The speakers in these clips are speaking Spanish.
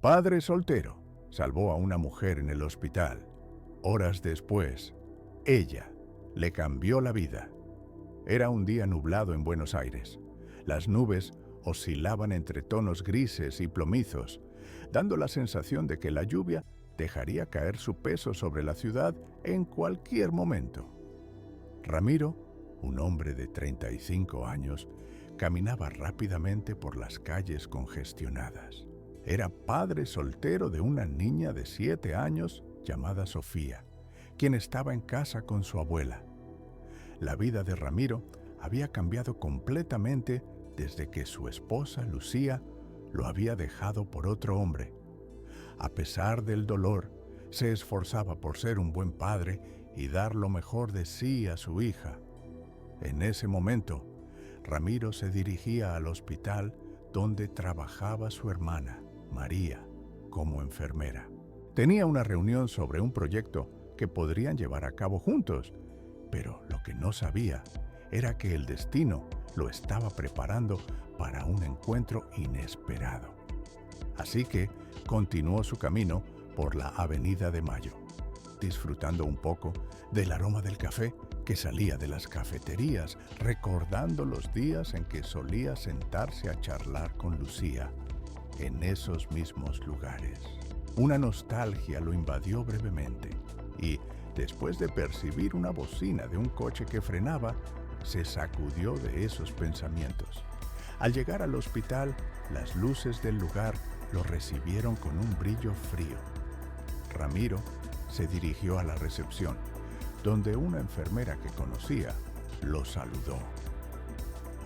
Padre soltero salvó a una mujer en el hospital. Horas después, ella le cambió la vida. Era un día nublado en Buenos Aires. Las nubes oscilaban entre tonos grises y plomizos, dando la sensación de que la lluvia dejaría caer su peso sobre la ciudad en cualquier momento. Ramiro, un hombre de 35 años, caminaba rápidamente por las calles congestionadas. Era padre soltero de una niña de 7 años llamada Sofía, quien estaba en casa con su abuela. La vida de Ramiro había cambiado completamente desde que su esposa, Lucía, lo había dejado por otro hombre. A pesar del dolor, se esforzaba por ser un buen padre y dar lo mejor de sí a su hija. En ese momento, Ramiro se dirigía al hospital donde trabajaba su hermana, María, como enfermera. Tenía una reunión sobre un proyecto que podrían llevar a cabo juntos, pero lo que no sabía era que el destino lo estaba preparando para un encuentro inesperado. Así que continuó su camino por la Avenida de Mayo, disfrutando un poco del aroma del café que salía de las cafeterías, recordando los días en que solía sentarse a charlar con Lucía en esos mismos lugares. Una nostalgia lo invadió brevemente y, después de percibir una bocina de un coche que frenaba, se sacudió de esos pensamientos. Al llegar al hospital, las luces del lugar lo recibieron con un brillo frío. Ramiro se dirigió a la recepción, donde una enfermera que conocía lo saludó.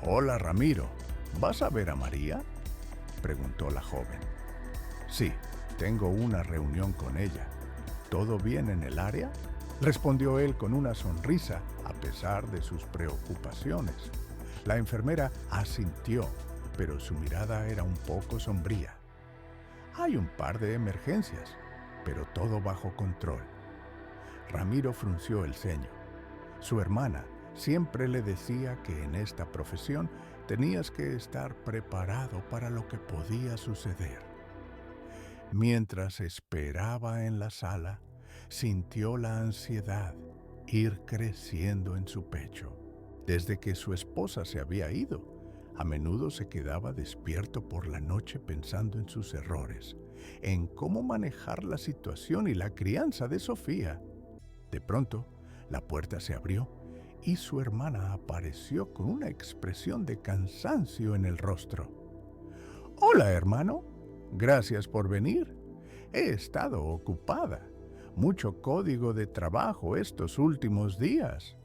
«Hola, Ramiro, ¿vas a ver a María?», preguntó la joven. «Sí, tengo una reunión con ella. ¿Todo bien en el área?», respondió él con una sonrisa a pesar de sus preocupaciones. La enfermera asintió, pero su mirada era un poco sombría. «Hay un par de emergencias, pero todo bajo control». Ramiro frunció el ceño. Su hermana siempre le decía que en esta profesión tenías que estar preparado para lo que podía suceder. Mientras esperaba en la sala, sintió la ansiedad ir creciendo en su pecho. Desde que su esposa se había ido, a menudo se quedaba despierto por la noche pensando en sus errores, en cómo manejar la situación y la crianza de Sofía. De pronto, la puerta se abrió y su hermana apareció con una expresión de cansancio en el rostro. «Hola, hermano. Gracias por venir. He estado ocupada. Mucho código de trabajo estos últimos días».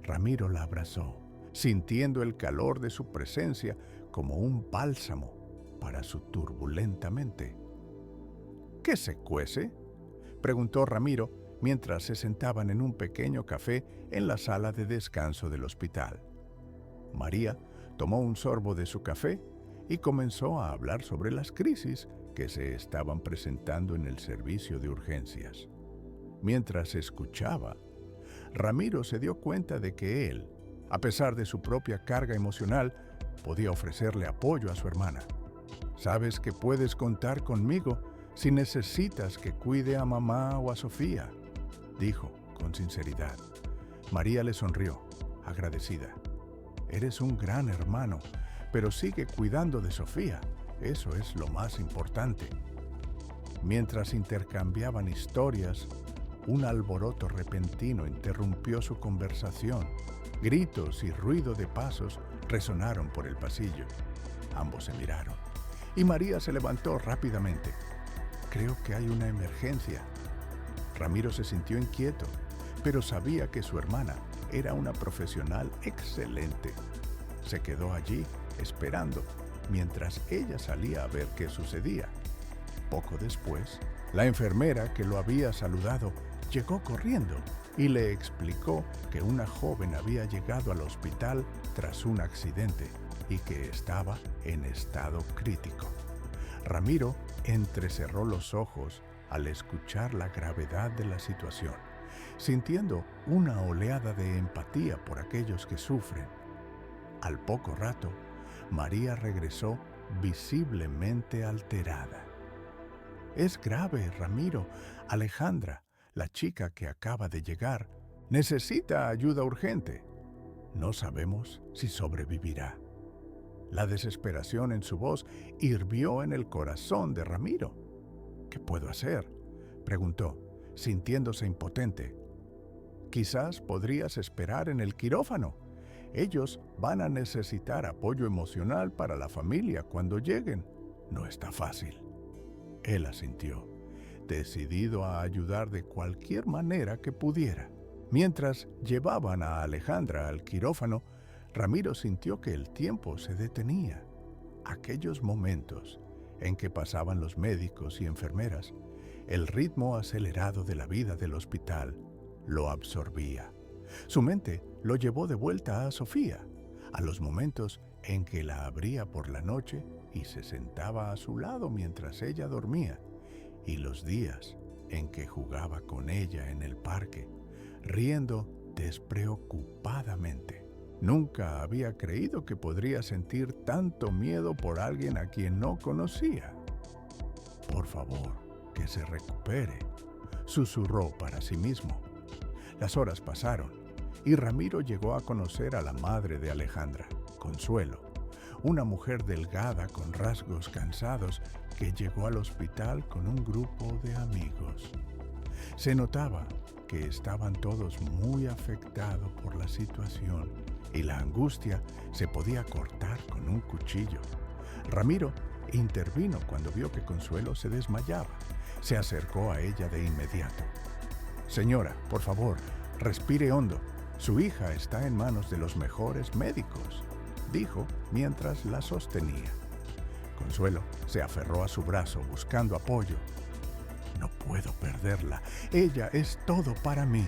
Ramiro la abrazó, sintiendo el calor de su presencia como un bálsamo para su turbulenta mente. «¿Qué se cuece?», preguntó Ramiro mientras se sentaban en un pequeño café en la sala de descanso del hospital. María tomó un sorbo de su café y comenzó a hablar sobre las crisis que se estaban presentando en el servicio de urgencias. Mientras escuchaba, Ramiro se dio cuenta de que él, a pesar de su propia carga emocional, podía ofrecerle apoyo a su hermana. «Sabes que puedes contar conmigo si necesitas que cuide a mamá o a Sofía», dijo con sinceridad. María le sonrió, agradecida. «Eres un gran hermano, pero sigue cuidando de Sofía. Eso es lo más importante». Mientras intercambiaban historias, un alboroto repentino interrumpió su conversación. Gritos y ruido de pasos resonaron por el pasillo. Ambos se miraron, y María se levantó rápidamente. «Creo que hay una emergencia». Ramiro se sintió inquieto, pero sabía que su hermana era una profesional excelente. Se quedó allí, esperando, mientras ella salía a ver qué sucedía. Poco después, la enfermera que lo había saludado llegó corriendo y le explicó que una joven había llegado al hospital tras un accidente y que estaba en estado crítico. Ramiro entrecerró los ojos al escuchar la gravedad de la situación, sintiendo una oleada de empatía por aquellos que sufren. Al poco rato, María regresó visiblemente alterada. Es grave, Ramiro. Alejandra, la chica que acaba de llegar, necesita ayuda urgente. No sabemos si sobrevivirá. La desesperación en su voz hirvió en el corazón de Ramiro. ¿Qué puedo hacer?, preguntó, sintiéndose impotente. Quizás podrías esperar en el quirófano. Ellos van a necesitar apoyo emocional para la familia cuando lleguen. No está fácil. Él asintió, decidido a ayudar de cualquier manera que pudiera. Mientras llevaban a Alejandra al quirófano, Ramiro sintió que el tiempo se detenía. Aquellos momentos en que pasaban los médicos y enfermeras, el ritmo acelerado de la vida del hospital lo absorbía. Su mente lo llevó de vuelta a Sofía, a los momentos en que la abría por la noche y se sentaba a su lado mientras ella dormía, y los días en que jugaba con ella en el parque, riendo despreocupadamente. Nunca había creído que podría sentir tanto miedo por alguien a quien no conocía. Por favor, que se recupere, susurró para sí mismo. Las horas pasaron y Ramiro llegó a conocer a la madre de Alejandra, Consuelo, una mujer delgada con rasgos cansados que llegó al hospital con un grupo de amigos. Se notaba que estaban todos muy afectados por la situación y la angustia se podía cortar con un cuchillo. Ramiro intervino cuando vio que Consuelo se desmayaba. Se acercó a ella de inmediato. Señora, por favor, respire hondo. Su hija está en manos de los mejores médicos, dijo mientras la sostenía. Consuelo se aferró a su brazo buscando apoyo. No puedo perderla. Ella es todo para mí,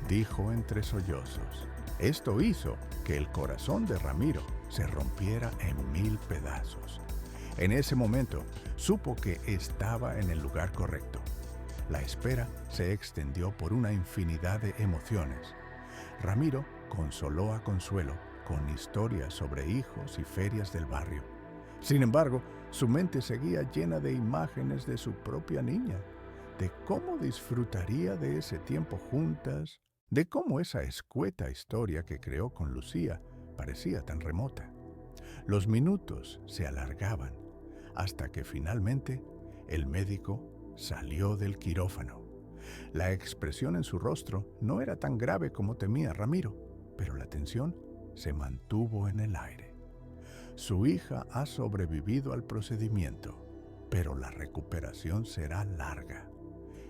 dijo entre sollozos. Esto hizo que el corazón de Ramiro se rompiera en 1000 pedazos. En ese momento, supo que estaba en el lugar correcto. La espera se extendió por una infinidad de emociones. Ramiro consoló a Consuelo con historias sobre hijos y ferias del barrio. Sin embargo, su mente seguía llena de imágenes de su propia niña, de cómo disfrutaría de ese tiempo juntas, de cómo esa escueta historia que creó con Lucía parecía tan remota. Los minutos se alargaban hasta que finalmente el médico salió del quirófano. La expresión en su rostro no era tan grave como temía Ramiro, pero la tensión se mantuvo en el aire. Su hija ha sobrevivido al procedimiento, pero la recuperación será larga,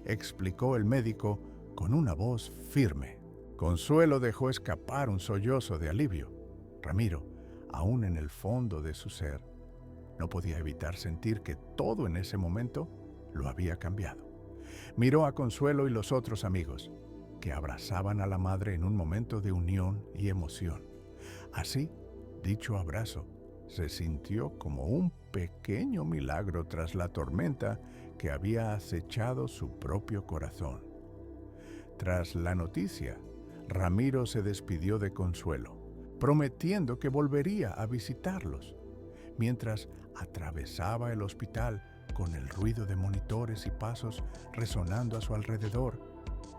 explicó el médico con una voz firme. Consuelo dejó escapar un sollozo de alivio. Ramiro, aún en el fondo de su ser, no podía evitar sentir que todo en ese momento lo había cambiado. Miró a Consuelo y los otros amigos, que abrazaban a la madre en un momento de unión y emoción. Así, dicho abrazo se sintió como un pequeño milagro tras la tormenta que había acechado su propio corazón. Tras la noticia, Ramiro se despidió de Consuelo, prometiendo que volvería a visitarlos. Mientras atravesaba el hospital con el ruido de monitores y pasos resonando a su alrededor,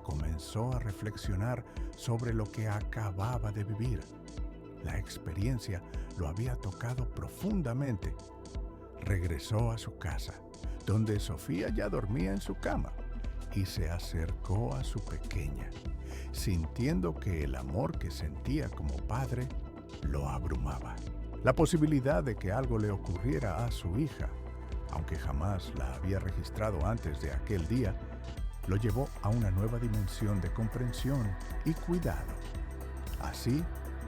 comenzó a reflexionar sobre lo que acababa de vivir. La experiencia lo había tocado profundamente. Regresó a su casa, donde Sofía ya dormía en su cama, y se acercó a su pequeña, sintiendo que el amor que sentía como padre lo abrumaba. La posibilidad de que algo le ocurriera a su hija, aunque jamás la había registrado antes de aquel día, lo llevó a una nueva dimensión de comprensión y cuidado. Así,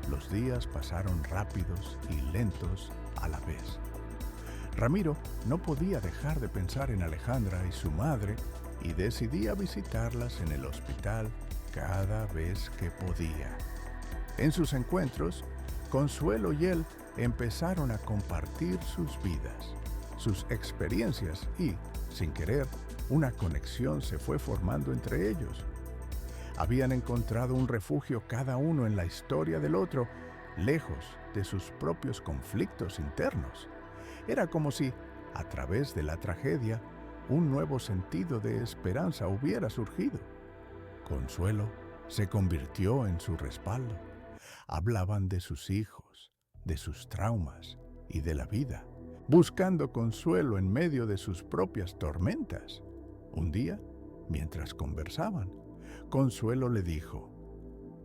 los días pasaron rápidos y lentos a la vez. Ramiro no podía dejar de pensar en Alejandra y su madre y decidía visitarlas en el hospital cada vez que podía. En sus encuentros, Consuelo y él empezaron a compartir sus vidas, sus experiencias y, sin querer, una conexión se fue formando entre ellos. Habían encontrado un refugio cada uno en la historia del otro, lejos de sus propios conflictos internos. Era como si, a través de la tragedia, un nuevo sentido de esperanza hubiera surgido. Consuelo se convirtió en su respaldo. Hablaban de sus hijos, de sus traumas y de la vida, buscando consuelo en medio de sus propias tormentas. Un día, mientras conversaban, Consuelo le dijo: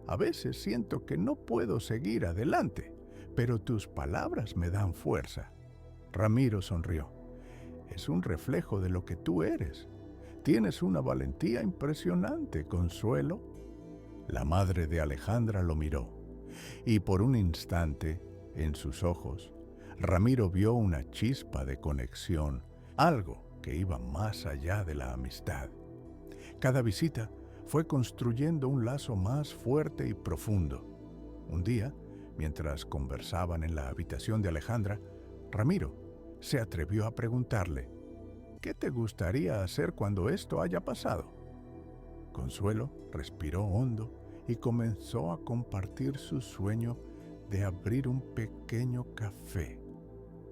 «A veces siento que no puedo seguir adelante, pero tus palabras me dan fuerza». Ramiro sonrió. «Es un reflejo de lo que tú eres. Tienes una valentía impresionante, Consuelo». La madre de Alejandra lo miró, y por un instante, en sus ojos, Ramiro vio una chispa de conexión, algo que iba más allá de la amistad. Cada visita fue construyendo un lazo más fuerte y profundo. Un día, mientras conversaban en la habitación de Alejandra, Ramiro se atrevió a preguntarle: «¿Qué te gustaría hacer cuando esto haya pasado?». Consuelo respiró hondo y comenzó a compartir su sueño de abrir un pequeño café,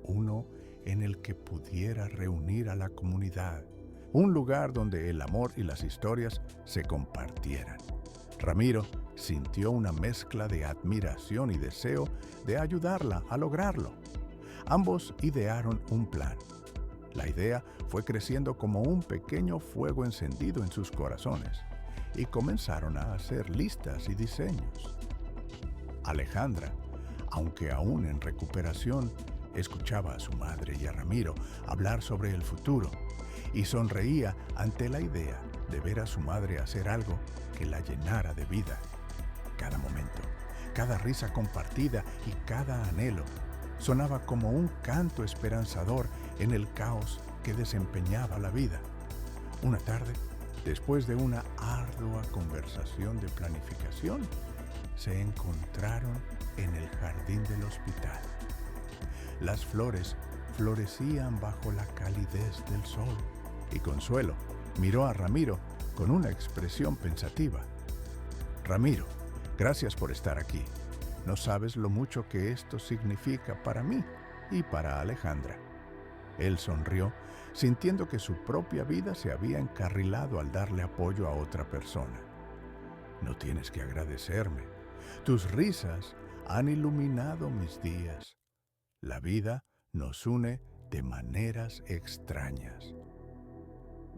uno en el que pudiera reunir a la comunidad, un lugar donde el amor y las historias se compartieran. Ramiro sintió una mezcla de admiración y deseo de ayudarla a lograrlo. Ambos idearon un plan. La idea fue creciendo como un pequeño fuego encendido en sus corazones, y comenzaron a hacer listas y diseños. Alejandra, aunque aún en recuperación, escuchaba a su madre y a Ramiro hablar sobre el futuro y sonreía ante la idea de ver a su madre hacer algo que la llenara de vida. Cada momento, cada risa compartida y cada anhelo sonaba como un canto esperanzador en el caos que desempeñaba la vida. Una tarde, después de una ardua conversación de planificación, se encontraron en el jardín del hospital. Las flores florecían bajo la calidez del sol, y Consuelo miró a Ramiro con una expresión pensativa. «Ramiro, gracias por estar aquí. No sabes lo mucho que esto significa para mí y para Alejandra». Él sonrió, sintiendo que su propia vida se había encarrilado al darle apoyo a otra persona. «No tienes que agradecerme. Tus risas han iluminado mis días. La vida nos une de maneras extrañas».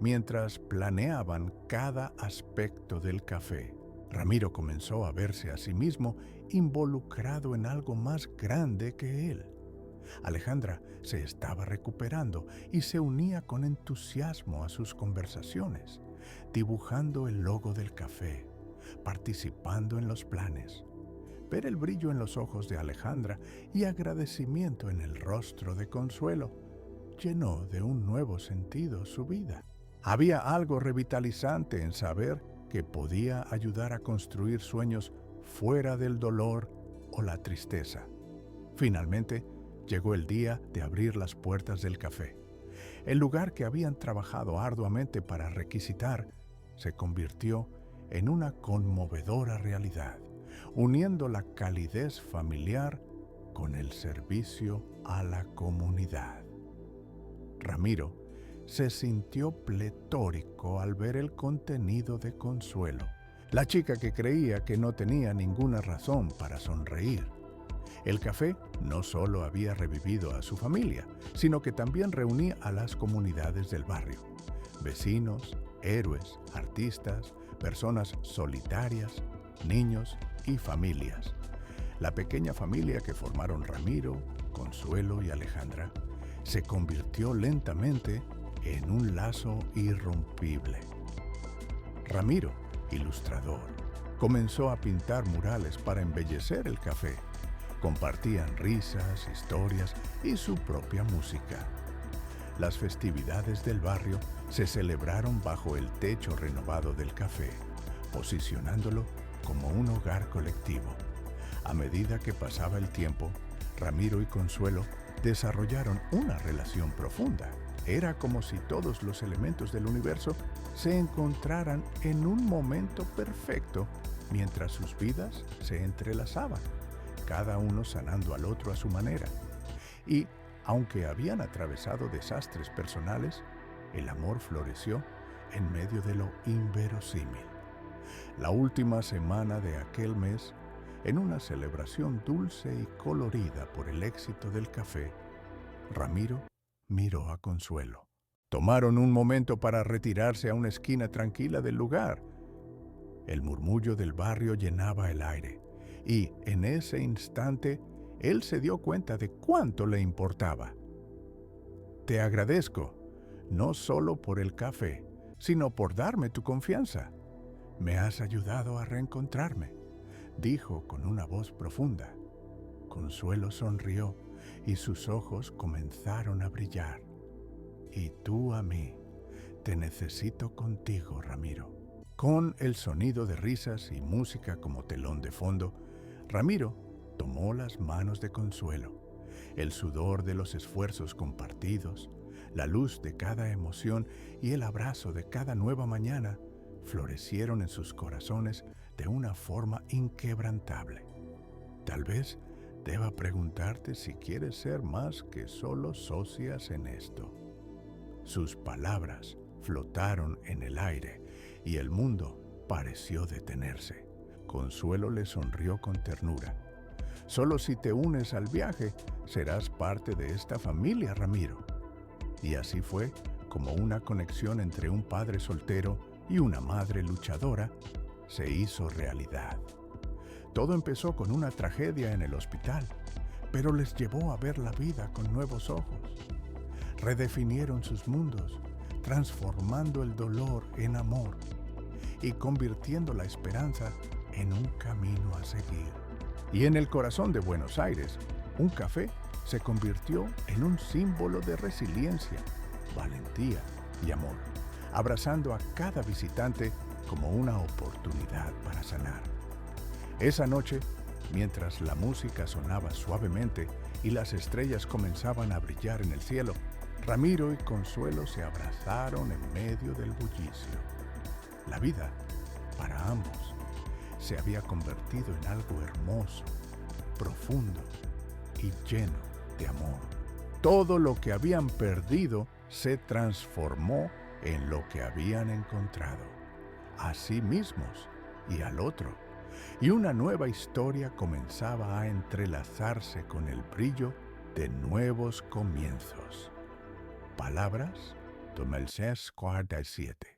Mientras planeaban cada aspecto del café, Ramiro comenzó a verse a sí mismo involucrado en algo más grande que él. Alejandra se estaba recuperando y se unía con entusiasmo a sus conversaciones, dibujando el logo del café, participando en los planes. Ver el brillo en los ojos de Alejandra y agradecimiento en el rostro de Consuelo llenó de un nuevo sentido su vida. Había algo revitalizante en saber que podía ayudar a construir sueños fuera del dolor o la tristeza. Finalmente, llegó el día de abrir las puertas del café. El lugar que habían trabajado arduamente para requisitar se convirtió en una conmovedora realidad, uniendo la calidez familiar con el servicio a la comunidad. Ramiro se sintió pletórico al ver el contenido de Consuelo, la chica que creía que no tenía ninguna razón para sonreír. El café no solo había revivido a su familia, sino que también reunía a las comunidades del barrio: vecinos, héroes, artistas, personas solitarias, niños y familias. La pequeña familia que formaron Ramiro, Consuelo y Alejandra se convirtió lentamente en un lazo irrompible. Ramiro, ilustrador, comenzó a pintar murales para embellecer el café. Compartían risas, historias y su propia música. Las festividades del barrio se celebraron bajo el techo renovado del café, posicionándolo como un hogar colectivo. A medida que pasaba el tiempo, Ramiro y Consuelo desarrollaron una relación profunda. Era como si todos los elementos del universo se encontraran en un momento perfecto mientras sus vidas se entrelazaban, cada uno sanando al otro a su manera. Y, aunque habían atravesado desastres personales, El amor floreció en medio de lo inverosímil. La última semana de aquel mes, en una celebración dulce y colorida por el éxito del café, Ramiro miró a Consuelo. Tomaron un momento para retirarse a una esquina tranquila del lugar. El murmullo del barrio llenaba el aire, y en ese instante él se dio cuenta de cuánto le importaba. Te agradezco, no solo por el café, sino por darme tu confianza. Me has ayudado a reencontrarme, dijo con una voz profunda. Consuelo sonrió y sus ojos comenzaron a brillar. Y tú a mí, te necesito contigo, Ramiro. Con el sonido de risas y música como telón de fondo, Ramiro tomó las manos de Consuelo. El sudor de los esfuerzos compartidos, la luz de cada emoción y el abrazo de cada nueva mañana florecieron en sus corazones de una forma inquebrantable. Tal vez deba preguntarte si quieres ser más que solo socias en esto. Sus palabras flotaron en el aire y el mundo pareció detenerse. Consuelo le sonrió con ternura. Solo si te unes al viaje, serás parte de esta familia, Ramiro. Y así fue como una conexión entre un padre soltero y una madre luchadora se hizo realidad. Todo empezó con una tragedia en el hospital, pero les llevó a ver la vida con nuevos ojos. Redefinieron sus mundos, transformando el dolor en amor y convirtiendo la esperanza en un camino a seguir. Y en el corazón de Buenos Aires, un café se convirtió en un símbolo de resiliencia, valentía y amor, abrazando a cada visitante como una oportunidad para sanar. Esa noche, mientras la música sonaba suavemente y las estrellas comenzaban a brillar en el cielo, Ramiro y Consuelo se abrazaron en medio del bullicio. La vida, para ambos, se había convertido en algo hermoso, profundo y lleno de amor. Todo lo que habían perdido se transformó en lo que habían encontrado, a sí mismos y al otro. Y una nueva historia comenzaba a entrelazarse con el brillo de nuevos comienzos. Palabras de Melchés Cuarta 7.